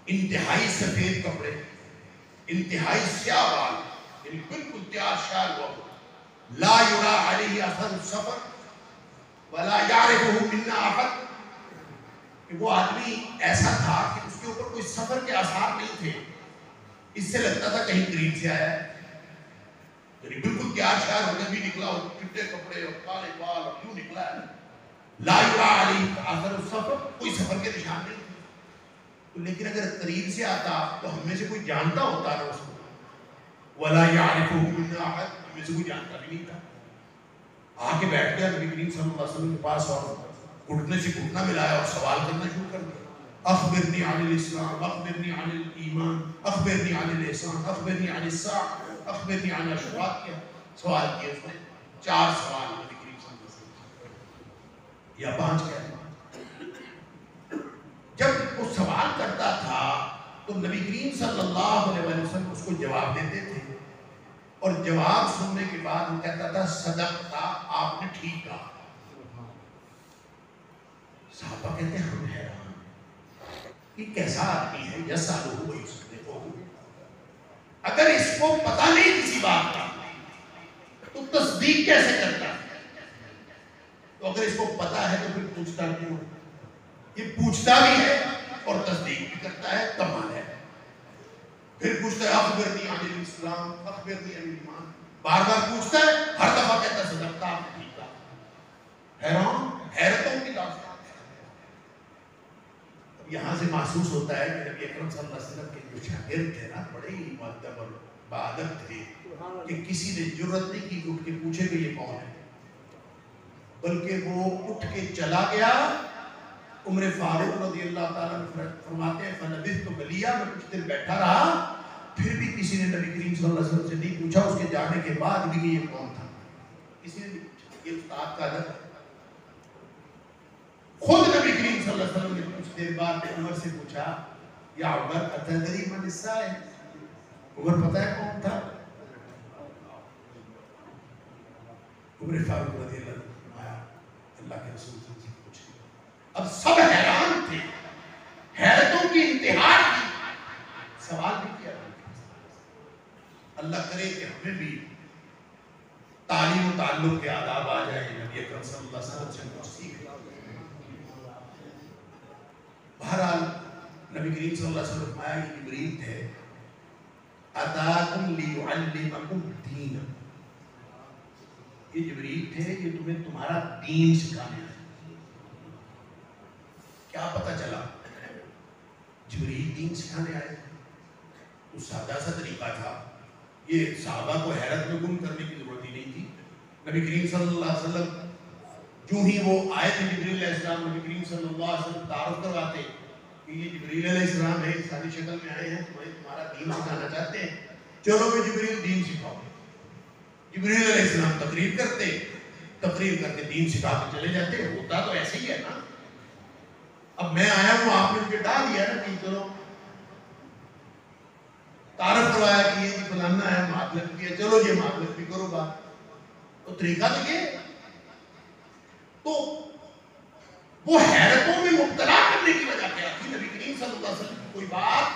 انتہائی سفید کپڑے، انتہائی سیاہ بال، یعنی بالکل تیار شیار ہوا، لا یرا علیہ اثر السفر ولا یعرفہ منا احد، کہ وہ آدمی ایسا تھا کہ اس کے اوپر کوئی سفر کے آثار نہیں تھے، اس سے لگتا تھا کہیں قریب سے آیا ہے، یعنی بالکل تیار شیار ہونے بھی نکلا اور چٹے کپڑے اور کالے بال اور کیوں نکلا ہے، لا یرا علیہ اثر السفر، کوئی سفر کے نشان نہیں تھے. لیکن اگر قریب سے آتا تو ہم میں سے کوئی جانتا ہوتا نا اس کو، ولا یعرفہ منا احد، ہم میں سے کوئی جانتا بھی نہیں تھا. آ کے بیٹھ گیا نبی کریم صلی اللہ علیہ وسلم کے پاس اور گھٹنے سے گھٹنا ملایا اور سوال کرنا شروع کر دیا. اخبرنی عن الاسلام، اخبرنی عن الایمان، اخبرنی عن الاحسان، اخبرنی عن الساعة، اخبرنی عن اشراط. کیا سوال کیا اس نے؟ 4 سوال نبی کریم صلی اللہ علیہ وسلم، یا 5 کہتے ہیں. جب وہ سوال کرتا تھا تو نبی کریم صلی اللہ علیہ وسلم اس کو جواب دیتے تھے، اور جواب سننے کے بعد وہ کہتا تھا صدقتا، آپ نے ٹھیک کہا. صحابہ کہتے ہیں ہم حیران، یہ کیسا آدمی ہے، یسألہ ویصدقہ، اگر اس کو پتہ نہیں کسی بات کا تو تصدیق کیسے کرتا ہے؟ تو اگر اس کو پتہ ہے تو پھر پوچھتا کیوں؟ یہ پوچھتا بھی ہے اور تصدیق بھی کرتا ہے، کمال ہے. پھر پوچھتا ہے اخبرنی عن الاسلام، اخبرنی عن الایمان، بار بار پوچھتا ہے، ہر دفعہ کہتا ہے صدقتا، آپ نے ٹھیک کہا. حیران، حیرتوں کی داستان. اب یہاں سے محسوس ہوتا ہے کہ نبی اکرم صلی اللہ علیہ وسلم کے جو شاگرد تھے نا، بڑے ہی مؤدب اور باادب تھے، کہ کسی نے جرأت نہیں کی کہ اٹھ کے پوچھے کہ یہ کون ہے، بلکہ وہ اٹھ کے چلا گیا. عمر فاروق رضی اللہ تعالیٰ عنہ فرماتے ہیں فَلَبِثْتُ مَلِيًّا، میں کچھ دیر بیٹھا رہا، پھر بھی کسی نے نبی کریم صلی اللہ علیہ وسلم سے نہیں پوچھا، اس کے جانے کے بعد بھی کہ یہ کون تھا، کسی نے نہیں پوچھا. یہ استاد کا ادب ہے. خود نبی کریم صلی اللہ علیہ وسلم نے کچھ دیر بعد عمر سے پوچھا، یا عمر اتدری من السائل، عمر پتہ ہے کون تھا؟ عمر فاروق رضی اللہ عنہ فرمایا اللہ کے رسول سے پوچھے. اب سب حیران تھے، حیرتوں کی انتہا تھی. سوال بھی کیا. اللہ کرے کہ ہمیں بھی تعلیم و تعلق کے آداب آ جائیں، نبی اکرم صلی اللہ علیہ وسلم سے کچھ سیکھ. بہرحال نبی کریم صلی اللہ علیہ وسلم فرمایا کہ جبریل تھے، اتاکم لیعلمکم دین، یہ جبریل تھے یہ تمہیں تمہارا دین سکھانے آئے. کیا پتہ چلا؟ جبریل دین سکھانے آئے. تو سادہ سا طریقہ تھا، یہ صحابہ کو حیرت میں گم کرنے کی ضرورت ہی نہیں تھی. نبی کریم صلی اللہ علیہ وسلم جو ہی وہ آئے تھے جبریل علیہ السلام، نبی کریم صلی اللہ علیہ وسلم تعارف کرواتے کہ یہ جبریل علیہ السلام ہے، انسانی شکل میں آئے ہیں، تمہارا دین سکھانا چاہتے ہیں، چلو میں جبریل دین سکھاؤ. جبریل علیہ السلام تقریر کرتے، تقریر کر کے دین سکھا کے چلے جاتے. ہوتا تو ایسے ہی ہے نا. اب میں آیا ہوں، آپ نے مجھے ڈال دیا نا کہ چلو تعارف کروایا کہ یہ فلانا ہے، معادلت کیا، چلو یہ معادلت بھی کرو بات. تو طریقہ تو یہ. تو وہ حیرتوں میں مبتلا کرنے کی وجہ کیا تھی؟ نبی کریم صلی اللہ علیہ وسلم کی کوئی بات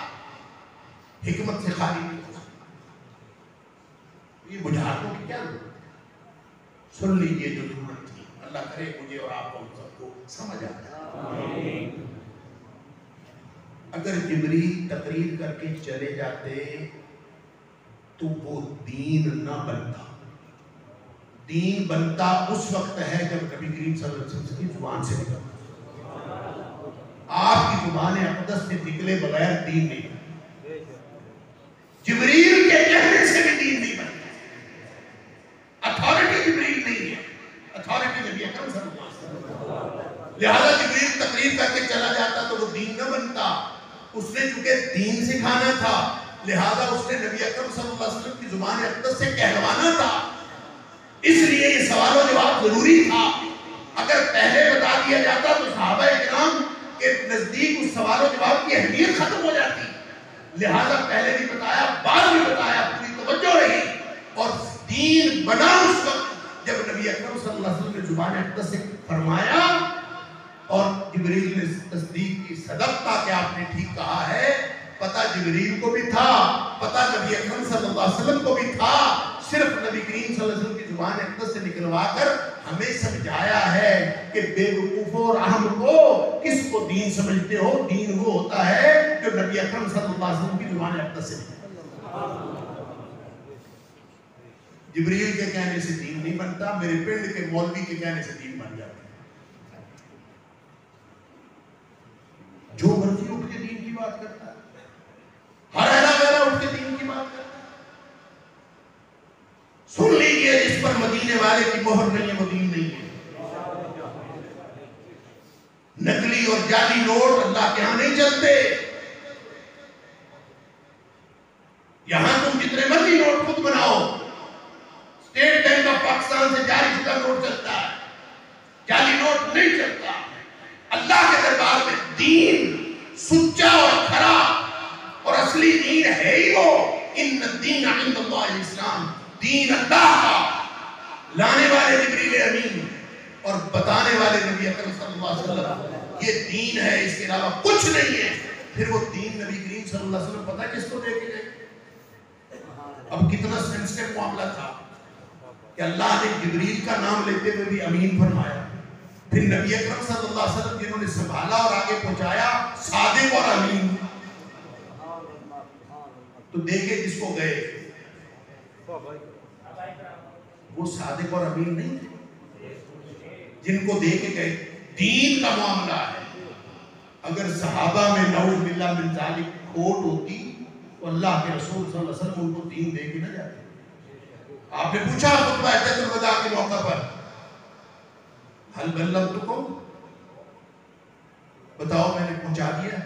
حکمت سے خالی نہیں ہو سکتی. یہ بجھارتوں کی کیا ضرورت ہے؟ سن لیجیے جو ضرورت تھی. اللہ کرے مجھے اور آپ کو سب کو سمجھ آ جائے. اگر جبریل تقریر کر کے چلے جاتے تو وہ دین نہ بنتا. دین بنتا اس وقت ہے جب نبی کریم صلی اللہ علیہ وسلم کی زبان سے نکلتا. آپ کی زبان اقدس سے نکلے بغیر دین نہیں بنتا. جبریل کے کہنے سے بھی دین نہیں بنتا. اتھارٹی جبریل نہیں ہے، اتھارٹی نبی اکرم صلی اللہ علیہ وسلم. لہذا جبریل تقریر کر کے چلا جاتا تو وہ دین نہ بنتا. اس نے چونکہ دین سکھانا تھا، لہذا اس نے نبی اکرم صلی اللہ علیہ وسلم کی زبان اقدس سے کہلوانا تھا. اس لیے یہ سوال و جواب ضروری تھا. اگر پہلے بتا دیا جاتا تو صحابہ کرام کے نزدیک اس سوال و جواب کی اہمیت ختم ہو جاتی. لہذا پہلے بھی بتایا، بعد بھی بتایا، پوری توجہ رہی. اور دین بنا اس وقت جب نبی اکرم صلی اللہ علیہ وسلم نے زبان اقدس سے فرمایا اور جبریل نے تصدیق کی، صدقتا کہ آپ نے ٹھیک کہا ہے. جبریل کو بھی تھا، پتہ نبی اکرم صلی اللہ علیہ وسلم کو بھی تھا، صرف نبی کریم صلی اللہ علیہ وسلم کی زبان اقدس سے نکلوا کر ہمیں سمجھایا ہے کہ بے وقوفوں اور اہم کو کس کو دین سمجھتے ہو، دین وہ ہوتا ہے جو نبی اکرم صلی اللہ علیہ وسلم کی زبان اقدس سے نکلے۔ جبریل کے کہنے سے دین نہیں بنتا، میرے پنڈ کے مولوی کے کہنے سے دین بن جاتا ہے۔ جو مرضی اٹھ کے دین کی بات کرتا ہے، ہر ایرا ویرا اٹھ کے دین کی بات کرتا ہے۔ سن لیجئے، جس پر مدینے والے کی مہر نہیں ہے وہ دین نہیں ہے۔ نقلی اور جعلی نوٹ اللہ کے ہاں نہیں چلتے۔ یہاں تم جتنے مرضی نوٹ خود بناؤ، اسٹیٹ بینک آف پاکستان سے جاری شدہ نوٹ چلتا ہے، جعلی نوٹ نہیں چلتا۔ اللہ کے دربار میں دین سچا اور کھرا اور اصلی دین ہے ہی وہ، ان الدین عند اللہ الاسلام، دین اللہ کا لانے والے جبریل امین اور بتانے والے نبی اکرم صلی اللہ علیہ وسلم، یہ دین ہے، اس کے علاوہ کچھ نہیں ہے۔ پھر وہ دین نبی کریم صلی اللہ علیہ وسلم پتہ کس کو دے کے گئے؟ اب کتنا سینسٹیو معاملہ تھا کہ اللہ نے جبریل کا نام لیتے ہوئے بھی امین فرمایا، پھر نبی اکرم صلی اللہ علیہ وسلم جنہوں نے سنبھالا اور آگے پہنچایا صادق اور امین، تو دیکھے جس کو گئے وہ صادق اور امین نہیں تھے، جن کو دے کے گئے۔ دین کا معاملہ ہے، اگر صحابہ میں نعوذ باللہ من ذالک کھوٹ ہوتی تو اللہ کے رسول صلی اللہ علیہ وسلم ان کو دین دے کے نہ جاتے۔ آپ نے پوچھا خطبہ حجۃ الوداع کے موقع پر، حل بلغتکم، بتاؤ میں نے پہنچا دیا؟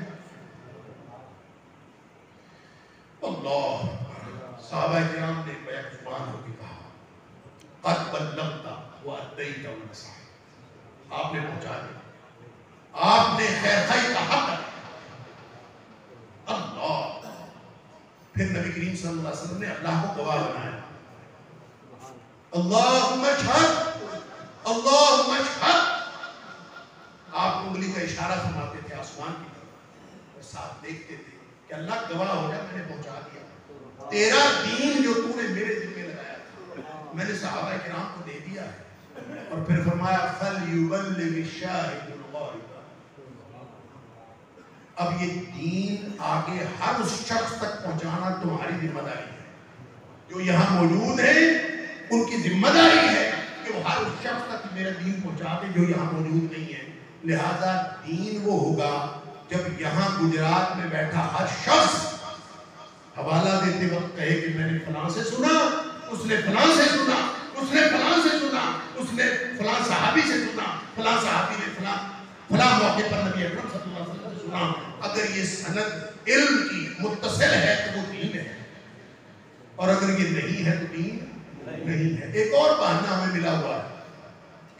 اللہ، صحابہ کرام نے بیک زبان ہو کے کہا قد بلغت وادیت ونصحت، آپ نے پہنچا دیا، آپ نے خیر خائی کا حق ادا۔ اللہ، پھر نبی کریم صلی اللہ علیہ وسلم نے اللہ کو گواہ بنایا، اللہم اشہد اللہم اشہد، آپ انگلی کا اشارہ فرماتے تھے آسمان کی طرف اور ساتھ دیکھتے تھے کہ اللہ گواہ ہو جائے میں نے پہنچا دیا، تیرا دین جو تو نے میرے ذمہ لگایا تھا میں نے صحابہ کرام کو دے دیا ہے۔ اور پھر فرمایا فَلْيُبَلِّغِ الشَّاهِدُ الْغَائِبَ، اب یہ دین آگے ہر اس شخص تک پہنچانا تمہاری ذمہ داری ہے، جو یہاں موجود ہیں ان کی ذمہ داری ہے کہ وہ ہر اس شخص تک میرا دین پہنچا دے جو یہاں موجود نہیں ہے۔ لہذا دین وہ ہوگا جب یہاں گجرات میں بیٹھا ہر شخص حوالہ دیتے وقت کہے کہ میں نے فلاں سے سنا، اس نے فلاں سے سنا، اس نے فلاں سے سنا، اس نے فلاں صحابی سے سنا، فلاں صحابی نے فلاں موقع پر نبی اکرم صلی اللہ علیہ وسلم سے سنا۔ اگر یہ سند علم کی متصل ہے تو وہ دین ہے، اور اگر یہ نہیں ہے تو دین نہیں ہے۔ ایک اور بہانہ ہمیں ملا ہوا ہے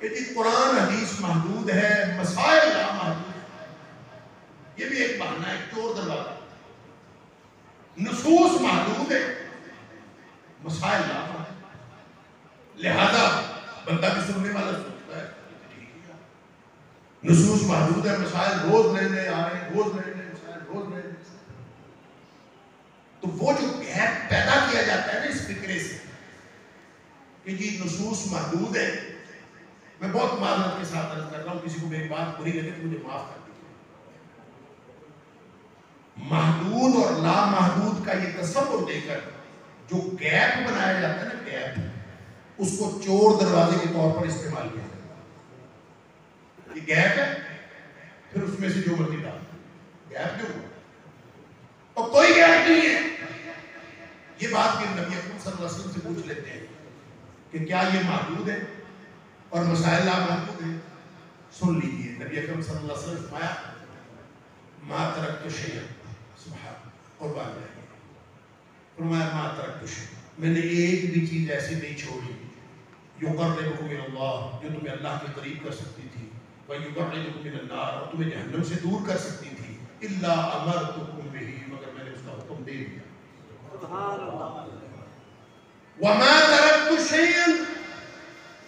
کہ جی قرآن حدیث محدود ہے، مسائل لا محدود ہے، یہ بھی ایک بہانہ ہے، چور دروازہ۔ نصوص محدود ہے، مسائل لا محدود، لہذا بندہ بھی سننے والا سوچتا ہے نصوص محدود ہے، مسائل روز نئے نئے آ رہے ہیں، روز نئے نئے مسائل، روز نئے نئے، تو وہ جو گیپ پیدا کیا جاتا ہے نا اس فکرے سے کہ جی نصوص محدود ہے، میں بہت معذرت کے ساتھ عرض کر رہا ہوں، کسی کو میری بات بری لگے تو مجھے معاف کر دیجیے۔ محدود اور لامحدود کا یہ تصور دے کر جو گیپ بنایا جاتا ہے نا، گیپ، اس کو چور دروازے کے طور پر استعمال کیا جاتا ہے۔ یہ گیپ ہے، پھر اس میں سے جو مرضی ڈال، گیپ جو ہوا اور کوئی گیپ نہیں ہے۔ یہ بات کہ نبی اکرم صلی اللہ علیہ وسلم سے پوچھ لیتے ہیں کہ کیا یہ محدود ہے اور مسائل لامحدود ہیں؟ سن لیجیے، نبی اکرم صلی اللہ علیہ وسلم نے فرمایا ما ترکت شیئا، سبحان قربان جائے، فرمایا ما ترکت شیئا، میں نے ایک بھی چیز ایسی نہیں چھوڑی یقربکم من اللہ، جو تمہیں اللہ کے قریب کر سکتی تھی، ویبعدکم من النار، اور تمہیں جہنم سے دور کر سکتی تھی، الا امرتکم بہ، مگر میں نے اس کا حکم دے دیا۔ وما ترکت شیئا،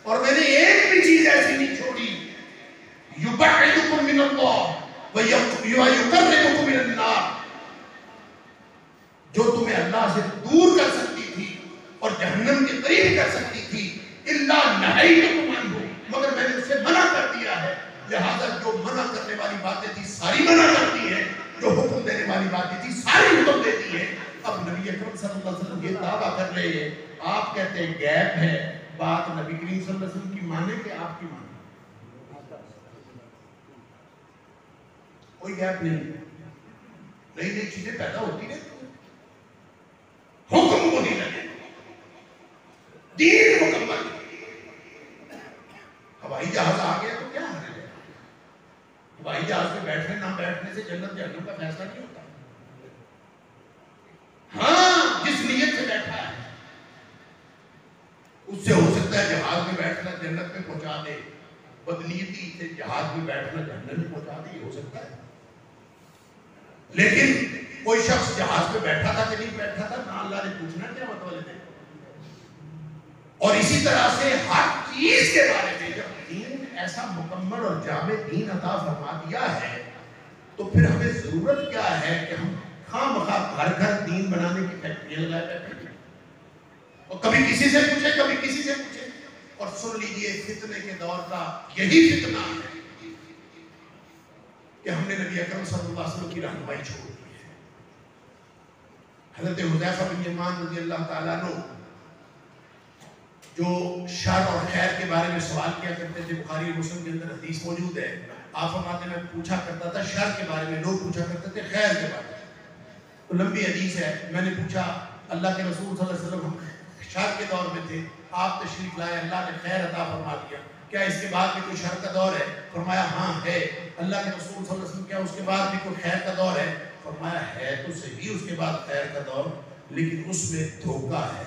اور میں نے ایک بھی چیز ایسی نہیں چھوڑی یبعدکم من اللہ ویقربکم من النار، اللہ سے دور کر سکتی تھی اور جہنم کے قریب کر سکتی تھی، الا نہیتکم عنہ، مگر میں نے اسے منع کر دیا ہے۔ لہذا جو منع کرنے والی باتیں تھی ساری منع کرتی ہے، جو حکم دینے والی باتیں تھی ساری حکم دیتی ہے۔ اب نبی اکرم صلی اللہ علیہ وسلم یہ دعویٰ کر رہے ہیں، آپ کہتے ہیں گیپ ہے، بات نبی کریم صلی اللہ علیہ وسلم کی مانے کہ آپ کی مانے؟ کوئی گیپ نہیں، نئی نئی چیزیں پیدا ہوتی رہتی ہیں، حکم وہی لگے، دین مکمل۔ ہوائی جہاز آ گیا تو کیا حرج ہے؟ ہوائی جہاز میں بیٹھنے نہ بیٹھنے سے جنت جہنم کا فیصلہ نہیں ہوتا۔ ہاں جس نیت سے بیٹھا ہے اس سے ہو سکتا ہے جہاز میں بیٹھنا جنت میں پہنچا دے، بدنیتی سے جہاز میں بیٹھنا جہنم میں پہنچا دے، یہ ہو سکتا ہے۔ لیکن کوئی شخص جہاز میں بیٹھا تھا کہ نہیں بیٹھا تھا، نہ اللہ نے پوچھنا کیا متولد ہے۔ اور اسی طرح سے ہر چیز کے بارے میں جب دین ایسا مکمل اور جامع دین عطا فرما دیا ہے تو پھر ہمیں ضرورت کیا ہے کہ ہم خواہ مخواہ گھر گھر دین بنانے کی فیکٹریاں لگائے بیٹھے ہیں اور کبھی کسی سے پوچھے کبھی کسی سے پوچھے۔ اور سن لیجئے فتنے کے دور کا یہی فتنہ ہے کہ ہم نے نبی اکرم صلی اللہ علیہ وسلم کی رہنمائی چھوڑ دی ہے۔ حضرت حذیفہ بن یمان رضی اللہ تعالیٰ عنہ جو شر اور خیر کے بارے میں سوال کیا کرتے تھے، بخاری مسلم کے اندر حدیث موجود ہے، آپ فرماتے میں پوچھا کرتا تھا شر کے بارے میں، لوگ پوچھا کرتے تھے خیر کے بارے میں۔ تو لمبی حدیث ہے، میں نے پوچھا اللہ کے رسول صلی اللہ علیہ وسلم ہم شر کے دور میں تھے، آپ تشریف لائے، اللہ نے خیر عطا فرما دیا، کیا اس کے بعد بھی کوئی شر کا دور ہے؟ فرمایا ہاں ہے۔ اللہ کے رسول صلی اللہ علیہ وسلم کیا اس کے بعد بھی کوئی خیر کا دور ہے؟ فرمایا ہے تو صحیح اس کے بعد خیر کا دور، لیکن اس میں دھوکہ ہے،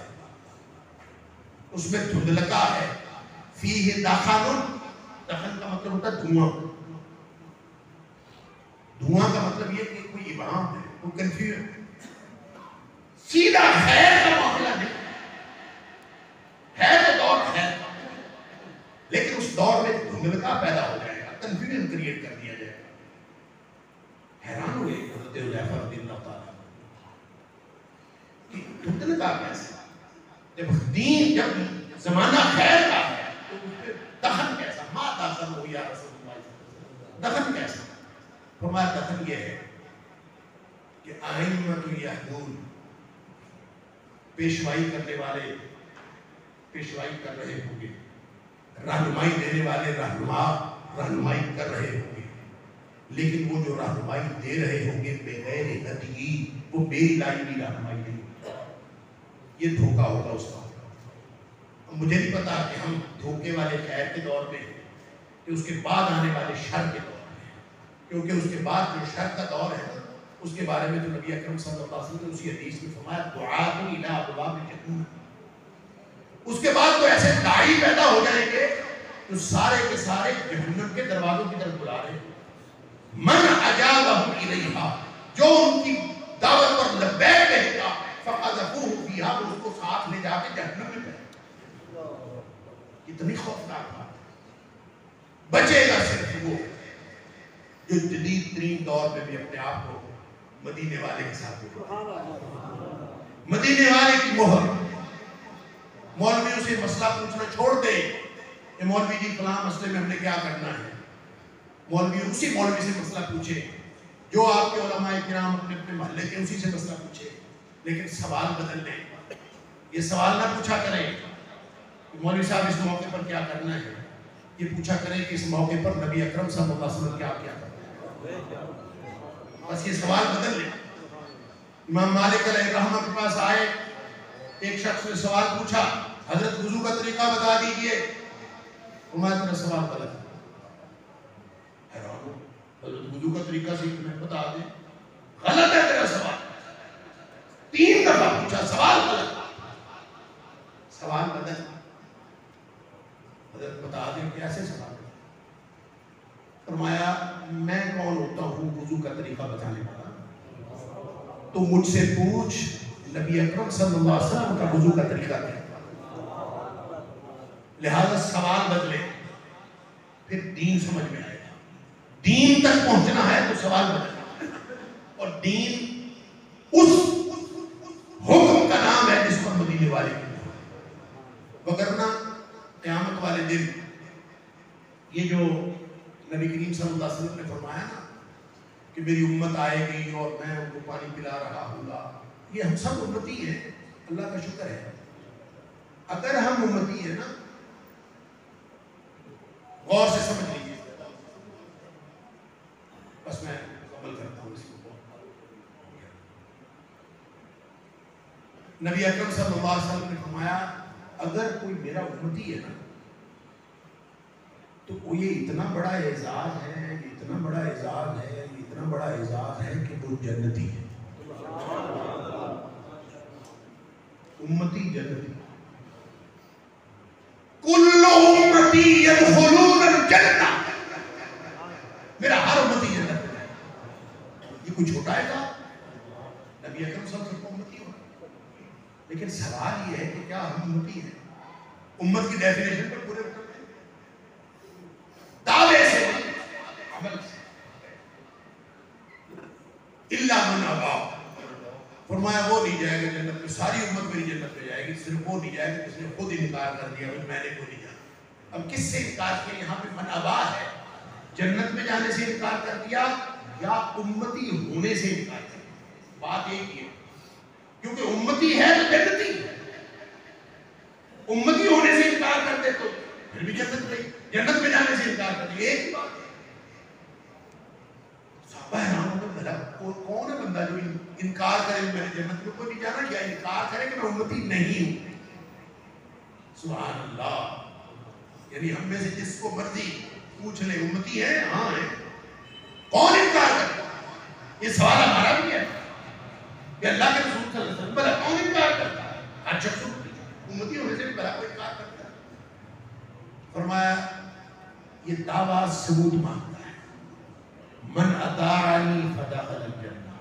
اس میں دھندلکا ہے۔ فیہ دخن، دخن کا مطلب ہوتا ہے دھواں، دھواں کا مطلب یہ کہ کوئی ابہام ہے، کوئی کنفیوژن، سیدھا خیر کا معاملہ نہیں ہے، تو دور خیر کا، لیکن اس دور میں دھندلکا پیدا ہو جائے گا، کنفیوژن کریٹ کر دیا جائے گا۔ حیران ہوئے حضرت حذیفہ رضی اللہ تعالیٰ کہ دھندلکا کیسا؟ جب دین، جب زمانہ خیر کا ہے تو اس پہ دخن کیسا؟ ما دخن ہو یا رسول اللہ صلی اللہ علیہ وسلم، دخن کیسا؟ فرمایا دخن یہ ہے کہ ائمۃ یہدون، پیشوائی کرنے والے پیشوائی کر رہے ہوں گے، رہنمائی دینے والے رہنمائی کر رہے ہوں گے، لیکن وہ جو رہنمائی دے رہے ہوں گے بغیر ہدی، وہ میری لائی ہوئی رہنمائی نہیں، یہ دھوکہ ہوگا اس کا۔ مجھے نہیں پتا کہ ہم دھوکے والے خیر کے دور میں ہیں کہ اس کے بعد آنے والے شر کے دور میں ہیں، کیونکہ اس کے بعد جو شر کا دور ہے اس کے بارے میں تو نبی اکرم صلی اللہ علیہ وسلم نے اسی حدیث میں فرمایا دعاۃ الی ابواب جہنم، اس کے بعد تو ایسے داعی پیدا ہو جائیں گے جو سارے کے سارے جہنم کے دروازوں کی طرف بلا رہے ہیں۔ من اجابہم الیہا، جو ان کی دعوت پر لبیک کہے گا فقذفوہ فیہا، وہ اس کو ساتھ لے جا کے جہنم میں پھینک۔ کتنی خوفناک بات ہے۔ بچے گا صرف وہ جو جدید ترین دور میں بھی اپنے آپ کو مدینے والے کے ساتھ مدینے والے کی مہر، مولویوں سے مسئلہ پوچھنا چھوڑ دے کہ مولوی جی فلاں مسئلے میں ہم نے کیا کرنا ہے، مولوی اسی مولوی سے مسئلہ پوچھے، جو آپ کے علماء کرام اپنے اپنے محلے کے اسی سے مسئلہ پوچھے، لیکن سوال بدل لیں۔ یہ سوال نہ پوچھا کریں مولوی صاحب اس موقع پر کیا کرنا ہے، یہ پوچھا کریں کہ اس موقع پر نبی اکرم صلی اللہ علیہ وسلم کیا کرنا ہے، بس یہ سوال بدل لیں۔ امام مالک علیہ رحمہ کے پاس آئے، ایک شخص نے سوال پوچھا، حضرت وضو کا طریقہ بتا دیجئے، فرمایا تیرا سوال غلط ہے۔ حیران ہو، حضرت وضو کا طریقہ سے تمہیں بتا دیں، غلط ہے تیرا سوال، 3 دفعہ پوچھا، سوال غلط، سوال بدل، حضرت بتا دیں کیسے سوال ہے؟ فرمایا میں کون ہوتا ہوں وضو کا طریقہ بتانے والا، تو مجھ سے پوچھ نبی اکرم صلی اللہ علیہ وسلم کا وضو کا طریقہ کیا۔ لہذا سوال بدلے، پھر دین سمجھ میں آئے گا۔ دین تک پہنچنا ہے تو سوال بدلنا، اور دین اس حکم مدینے والے کی، وگرنہ قیامت والے دن یہ جو نبی کریم صلی اللہ علیہ وسلم نے فرمایا نا کہ میری امت آئے گی اور میں ان کو پانی پلا رہا ہوں گا، یہ ہم سب امتی ہیں، اللہ کا شکر ہے۔ اگر ہم امتی ہیں نا، غور سے سمجھ لیجیے، بس میں عمل کرتا ہوں اس کو۔ نبی اکرم صلی اللہ علیہ وسلم نے فرمایا اگر کوئی میرا امتی ہے نا تو یہ اتنا بڑا اعزاز ہے، یہ اتنا بڑا اعزاز ہے، یہ اتنا بڑا اعزاز ہے کہ وہ جنتی ہے، امتی جنتی۔ کل امتی یدخلون الجنہ، میرا ہر امتی جنت میں جائے۔ یہ کوئی چھوٹا ہے کہا؟ نبی اکرم صلی اللہ علیہ وسلم امتی ہو، لیکن سوال یہ ہے کہ کیا ہم امتی ہیں؟ امت کی ڈیفینیشن پر پورے اترتے ہیں، دعوے سے عمل سے۔ الا من ابا، فرمایا وہ نہیں جائے گا جنت میں، ساری امت میری جنت میں جائے گی، صرف وہ نہیں جائے گا جس نے خود انکار کر دیا کہ میں نے کو نہیں جانا۔ اب کس سے انکار کیا؟ یہاں پہ من ابا ہے، جنت میں جانے سے انکار کر دیا یا امتی ہونے سے انکار کر دیا؟ بات ایک ہی ہے، کیونکہ امتی ہے تو جنتی ہے، امتی ہونے سے انکار کر دے تو پھر بھی جنت نہیں، جنت میں جانے سے انکار کر دے، ایک ہی بات ہے۔ صحابہ حیران ہو گئے، بھلا کون ہے بندہ جو انکار کرے میں نے جنت میں کو نہیں جانا، کیا انکار کرے کہ میں امتی نہیں ہوں؟ سبحان اللہ۔ یعنی ہم میں سے جس کو مرضی پوچھ لے امتی ہے، ہاں ہے، کون انکار کرتا؟ یہ سوال ہمارا بھی ہے کہ اللہ کے رسول صلی اللہ علیہ وسلم بھلا کون انکار کرتا ہے؟ ہر شخص امتی ہونے سے بھی بھلا کوئی انکار کرتا ہے؟ فرمایا یہ دعویٰ ثبوت مانگتا ہے، من اطاعنی فدخل الجنہ،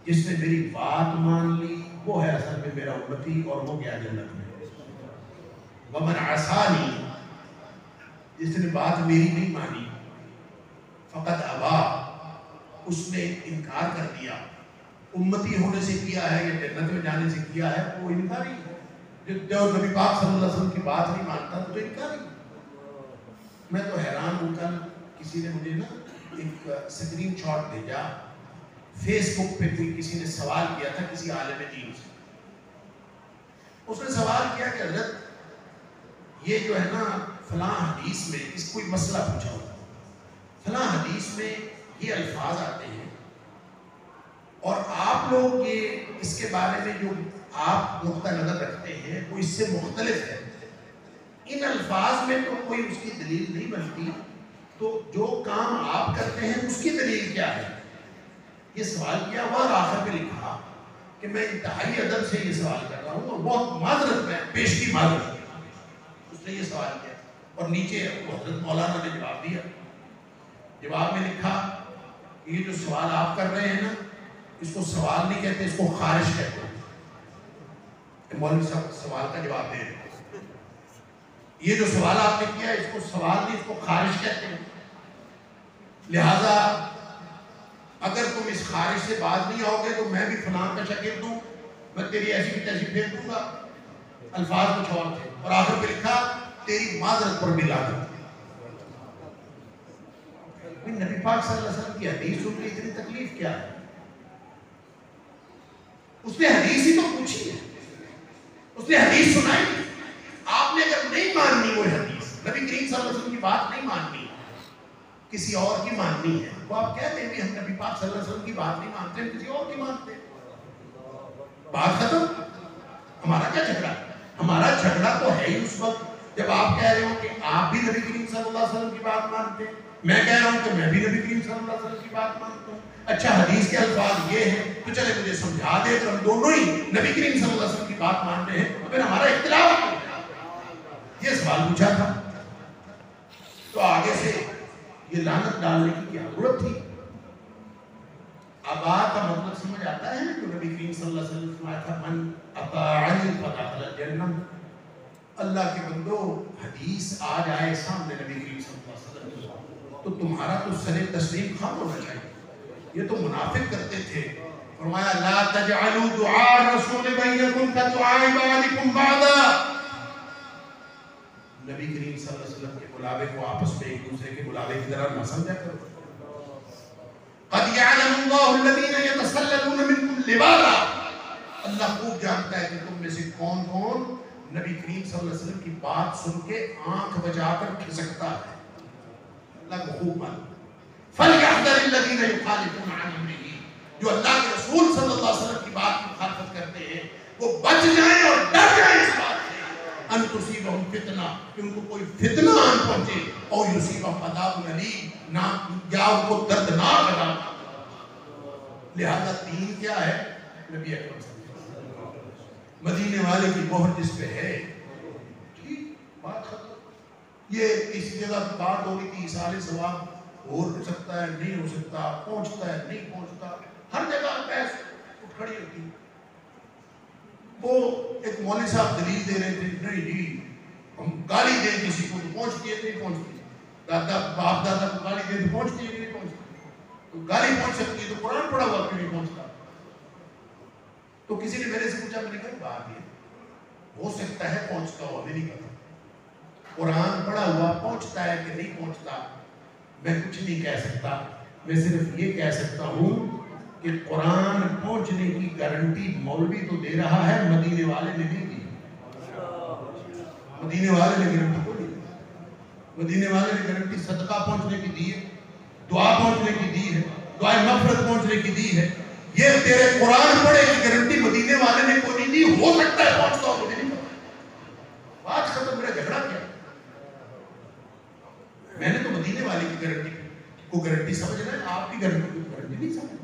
جس نے میری بات مان لی وہ ہے اصل میں میرا امتی اور وہ گیا جنت میں۔ ومن عصانی، جس نے بات میری نہیں مانی، فقط ابا، اس نے انکار کر دیا، امتی ہونے سے کیا ہے یا جنت میں جانے سے کیا ہے، وہ انکاری ہے۔ جو نبی پاک صلی اللہ علیہ وسلم کی بات نہیں مانتا تو انکاری۔ میں تو حیران ہوں، کل کسی نے مجھے نا ایک اسکرین شاٹ بھیجا، فیس بک پہ کوئی کسی نے سوال کیا تھا کسی عالم دین سے۔ اس نے سوال کیا کہ حضرت یہ جو ہے نا فلاں حدیث میں اس کوئی مسئلہ پوچھا ہوتا ہے، فلاں حدیث میں یہ الفاظ آتے ہیں اور آپ لوگ یہ اس کے بارے میں جو آپ نقطہ نظر رکھتے ہیں وہ اس سے مختلف ہے، ان الفاظ میں تو کوئی اس کی دلیل نہیں بنتی، تو جو کام آپ کرتے ہیں اس کی دلیل کیا ہے؟ یہ سوال کیا ہوا اور آخر میں لکھا کہ میں انتہائی ادب سے یہ سوال کر رہا ہوں اور بہت معذرت میں پیش کی معذرت، اس نے یہ سوال کیا اور نیچے وہ حضرت مولانا نے جواب دیا۔ جواب میں لکھا کہ یہ جو سوال آپ کر رہے ہیں نا اس کو سوال نہیں کہتے، اس کو خارش کہتے ہیں۔ مولوی صاحب سوال کا جواب دے رہے ہیں، یہ جو سوال آپ نے کیا اس کو سوال نہیں، اس کو خارش کہتے ہیں، لہذا اگر تم اس خارش سے باز نہیں آؤ گے تو میں بھی فلاں کا شاگرد ہوں، میں تیری ایسی کی تیسی پھیر دوں گا۔ الفاظ کچھ اور تھے اور آخر پہ لکھا تیری معذرت پر بھی لعنت۔ نبی پاک صلی اللہ علیہ وسلم کی حدیث سن کے اتنی تکلیف کیا ہے؟ اس نے حدیث ہی تو پوچھی ہے، اس نے حدیث سنائی، آپ نے اگر نہیں ماننی وہ حدیث، نبی کریم صلی اللہ علیہ وسلم کی بات نہیں ماننی، کسی اور کی ماننی ہے، وہ آپ کہتے ہیں کہ ہم نبی پاک صلی اللہ علیہ وسلم کی بات نہیں مانتے، ہم کسی اور کی مانتے ہیں، بات ختم۔ ہمارا کیا جھگڑا؟ ہمارا جھگڑا تو ہے ہی اس وقت جب آپ کہہ رہے ہو کہ آپ بھی نبی کریم صلی اللہ علیہ وسلم کی بات مانتے ہیں، میں کہہ رہا ہوں کہ میں بھی نبی کریم صلی اللہ علیہ وسلم کی بات مانتا ہوں۔ اچھا حدیث کے الفاظ یہ ہیں تو چلے مجھے سمجھا دے تو ہم دونوں ہی نبی کریم صلی اللہ علیہ وسلم کی بات مان رہے ہیں، تو پھر ہمارا اختلاف ہے۔ یہ سوال پوچھا تھا تو آگے سے یہ لعنت ڈالنے کی کیا ضرورت تھی؟ ابا کا مطلب سمجھ آتا ہے جو نبی کریم صلی اللہ علیہ وسلم نے فرمایا تھا من اطاعنی فدخل الجنہ۔ اللہ کے بندو حدیث آ جائے سامنے نبی کریم صلی اللہ علیہ وسلم تو تمہارا تو سر تسلیم خام ہونا چاہیے۔ یہ تو منافق کرتے تھے، فرمایا لا تجعلوا دعاء الرسول بینکم کدعاء بعضکم بعضا. نبی کریم صلی اللہ علیہ وسلم کے بلاوے کو آپس میں ایک دوسرے کے بلاوے کی طرح نہ سمجھا کرو. قد يعلم الله الذين يتسللون منكم لواذا. اللہ خوب جانتا ہے کہ تم میں سے کون کون نبی کریم صلی اللہ علیہ وسلم کی بات سن کے آنکھ بجا کر کھسکتا ہے. اللہ کو خوب معلوم. فَلْيَحْذَرِ الَّذِينَ يُخَالِفُونَ عَنْ أَمْرِهِ. جو اللہ کے رسول صلی اللہ علیہ وسلم کی بات کی مخالفت کرتے ہیں وہ بچ جائیں اور ڈر جائیں اس بات سے ان تصیبہم فتنہ کہ ان کو کوئی فتنہ آن پہنچے اور یصیبہم عذاب علیم نہ یا ان کو دردناک عذاب. لہذا دین کیا ہے؟ نبی اکرم صلی اللہ علیہ وسلم مدینے والے کی مہر جس پہ ہے. ٹھیک بات ختم. یہ کسی جگہ بات ہو رہی تھی ایصال ثواب ہو سکتا ہے نہیں ہو سکتا, پہنچتا ہے نہیں پہنچتا, ہر جگہ بحث اٹھ کھڑی ہوتی. وہ ایک مولوی صاحب دلیل دے رہے تھے نہیں جی ہم گالی دیں کسی کو تو پہنچتی ہے نہیں پہنچتی, دادا باپ دادا کو گالی دیں تو پہنچتی ہے نہیں پہنچتی. تو گالی پہنچ سکتی ہے تو قرآن پڑھا ہوا کیوں نہیں پہنچتا؟ تو کسی نے میرے سے پوچھا, میں نے کہا بات یہ ہو سکتا ہے پہنچتا ہو, ہمیں نہیں پتا. قرآن پڑھا ہوا پہنچتا ہے کہ نہیں پہنچتا میں کچھ نہیں کہہ سکتا. میں صرف یہ کہہ سکتا ہوں کہ قرآن پہنچنے کی گارنٹی مولوی تو دے رہا ہے, مدینے والے نے نہیں دی. مدینے والے نے گارنٹی کو نہیں دی. مدینے والے نے گارنٹی صدقہ پہنچنے کی دی ہے, دعا پہنچنے کی دی ہے, دعائے مغفرت پہنچنے کی دی ہے. یہ تیرے قرآن پڑھے کی گارنٹی مدینے والے نے کوئی نہیں دی. ہو سکتا ہے پہنچتا ہو مجھے نہیں پتا. بات ختم. میرا جھگڑا کیا؟ میں نے تو مدینے والے کی گارنٹی کو گارنٹی سمجھنا ہے, آپ کی گارنٹی کو گارنٹی نہیں سمجھنا.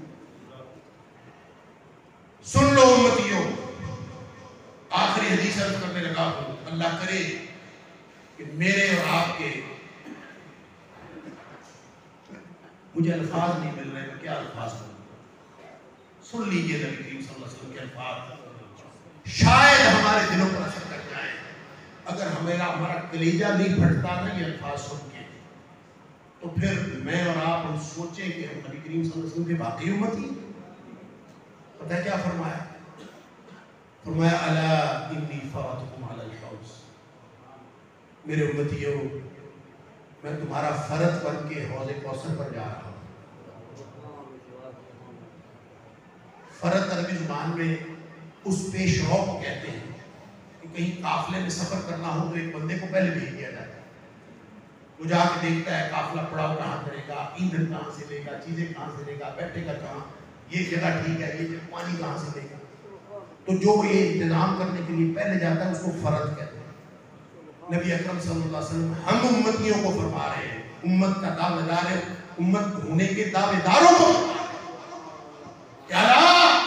سن لو امتیوں, آخری حدیث عرض کرنے لگا ہوں. اللہ کرے کہ میرے اور آپ کے مجھے الفاظ نہیں مل رہے, میں کیا الفاظ بولوں. سن لیجئے نبی کریم صلی اللہ علیہ وسلم کے الفاظ, شاید ہمارے دلوں پر اثر کر جائیں. اگر ہمارا کلیجہ نہیں پھٹتا نا یہ الفاظ سن کے, تو پھر میں اور آپ ہم سوچیں کہ ہم نبی کریم صلی اللہ علیہ وسلم کے باقی امتی. پتہ ہے کیا فرمایا؟ فرمایا الا انی فرضتکم علی الحوض. میرے امتیوں میں تمہارا فرض بن کے حوض کوثر پر جا رہا ہوں. فرض عربی زبان میں اس پیش رو کو کہتے ہیں کہ کہیں قافلے میں سفر کرنا ہو تو ایک بندے کو پہلے بھیج دیا جاتا ہے. وہ جا کے دیکھتا ہے قافلہ پڑاؤ کہاں کرے گا, ایندھن کہاں سے لے گا, چیزیں کہاں سے لے گا, بیٹھے گا کہاں, یہ جگہ ٹھیک ہے, یہ جگہ پانی کہاں سے لے گا. تو جو یہ انتظام کرنے کے لیے پہلے جاتا ہے اس کو فرض کہتے ہیں. نبی اکرم صلی اللہ علیہ وسلم ہم امتیوں کو فرما رہے ہیں, امت کا دعوے دار ہے, امت ہونے کے دعوے داروں کو کیا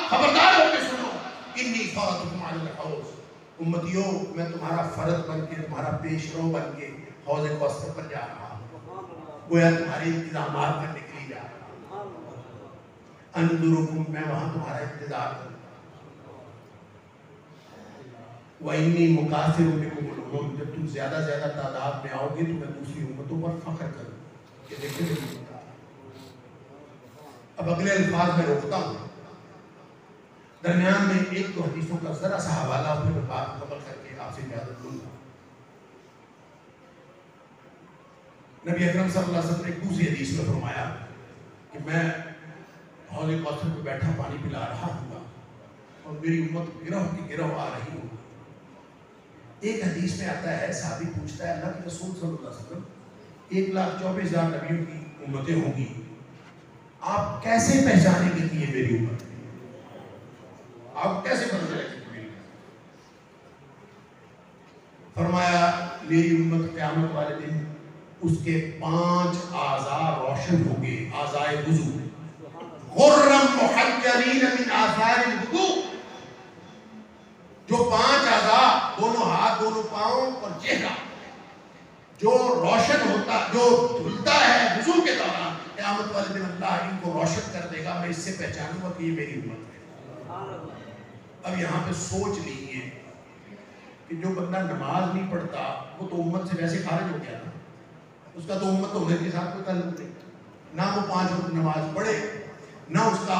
خبردار ہو کے سنو, انی فرضتکم علی الحوض. امتیوں میں تمہارا فرض بن کے, تمہارا پیش رو بن کے حوض کوثر پر جا رہا ہوں. گویا تمہارے انتظامات کرنے کے لیے جا رہا ہوں. انظرکم, میں وہاں تمہارا انتظار کروں. وَإِنِّي مُكَاثِرٌ بِكُمُ الْأُمَمَ, جب تم زیادہ تعداد میں آؤ گے تو میں دوسری امتوں پر فخر کروں. یہ دیکھیں میری بات. اب اگلے الفاظ میں روکتا ہوں, درمیان میں ایک دو حدیثوں کا ذرا سا حوالہ پھر میں بات مکمل کر کے آپ سے اجازت لوں گا. نبی اکرم صلی اللہ علیہ وسلم نے ایک دوسری حدیث میں فرمایا کہ میں حوض کوثر پہ بیٹھا پانی پلا رہا ہوں اور میری امت گروہ کی گروہ آ رہی ہوں. ایک حدیث میں آتا ہے, صحابی پوچھتا ہے اللہ کے رسول صلی اللہ علیہ وسلم 1,24,000 نبیوں کی امتیں ہوں گی, آپ کیسے پہچانیں گے کہ یہ میری امت ہے؟ آپ کیسے پتہ چلے گا میری امت؟ فرمایا میری امت قیامت والے دن اس کے 5 اعضاء روشن ہوں گے, اعضائے وضو, غرم محجلین من آثار الوضوء. جو 5 اعضاء, دونوں ہاتھ, دونوں پاؤں اور چہرہ, جو روشن ہوتا, جو دھلتا ہے وضو کے دوران, قیامت والے دن اللہ ان کو روشن کر دے گا. میں اس سے پہچانوں گا کہ یہ میری امت ہے. اب یہاں پہ سوچ لیجیے کہ جو بندہ نماز نہیں پڑھتا وہ تو امت سے ویسے خارج ہو گیا نا, اس کا تو امت ہونے کے ساتھ کوئی تعلق نہیں. نہ وہ 5 وقت نماز پڑھے, نہ اس کا